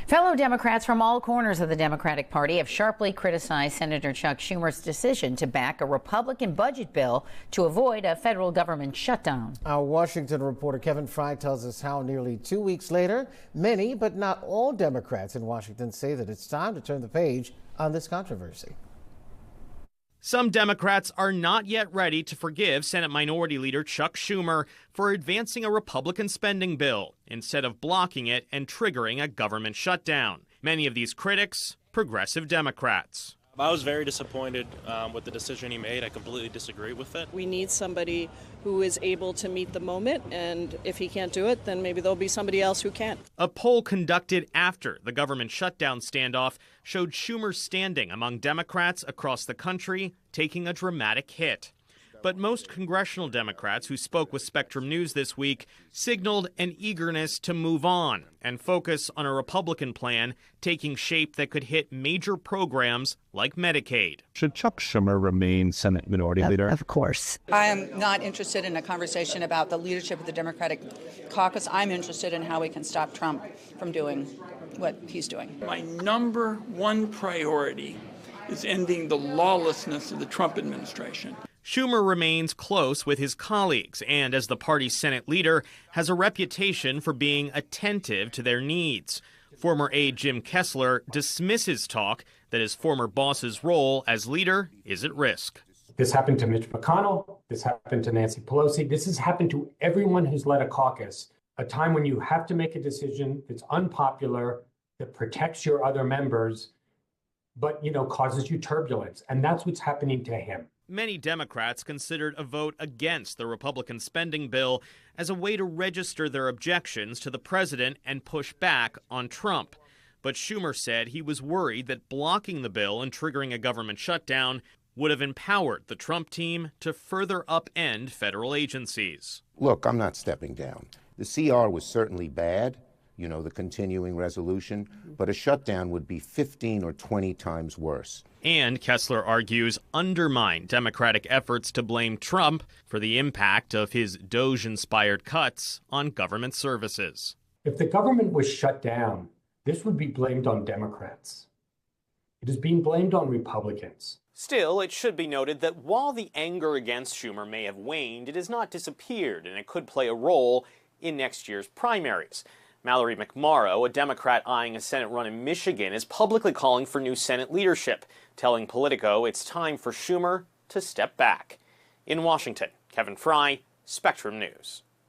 Fellow Democrats from all corners of the Democratic Party have sharply criticized Senator Chuck Schumer's decision to back a Republican budget bill to avoid a federal government shutdown. Our Washington reporter Kevin Fry tells us how nearly 2 weeks later, many but not all Democrats in Washington say that it's time to turn the page on this controversy. Some Democrats are not yet ready to forgive Senate Minority Leader Chuck Schumer for advancing a Republican spending bill instead of blocking it and triggering a government shutdown. Many of these critics, progressive Democrats. I was very disappointed with the decision he made. I completely disagree with it. We need somebody who is able to meet the moment, and if he can't do it, then maybe there'll be somebody else who can. A poll conducted after the government shutdown standoff showed Schumer's standing among Democrats across the country taking a dramatic hit. But most congressional Democrats who spoke with Spectrum News this week signaled an eagerness to move on and focus on a Republican plan taking shape that could hit major programs like Medicaid. Should Chuck Schumer remain Senate Minority Leader? Of course. I am not interested in a conversation about the leadership of the Democratic caucus. I'm interested in how we can stop Trump from doing what he's doing. My number one priority is ending the lawlessness of the Trump administration. Schumer remains close with his colleagues and, as the party's Senate leader, has a reputation for being attentive to their needs. Former aide Jim Kessler dismisses talk that his former boss's role as leader is at risk. This happened to Mitch McConnell. This happened to Nancy Pelosi. This has happened to everyone who's led a caucus, a time when you have to make a decision that's unpopular, that protects your other members, but, causes you turbulence. And that's what's happening to him. Many Democrats considered a vote against the Republican spending bill as a way to register their objections to the president and push back on Trump. But Schumer said he was worried that blocking the bill and triggering a government shutdown would have empowered the Trump team to further upend federal agencies. Look, I'm not stepping down. The CR was certainly bad, the continuing resolution, but a shutdown would be 15 or 20 times worse. And, Kessler argues, undermine Democratic efforts to blame Trump for the impact of his Doge-inspired cuts on government services. If the government was shut down, this would be blamed on Democrats. It is being blamed on Republicans. Still, it should be noted that while the anger against Schumer may have waned, it has not disappeared, and it could play a role in next year's primaries. Mallory McMorrow, a Democrat eyeing a Senate run in Michigan, is publicly calling for new Senate leadership, telling Politico it's time for Schumer to step back. In Washington, Kevin Fry, Spectrum News.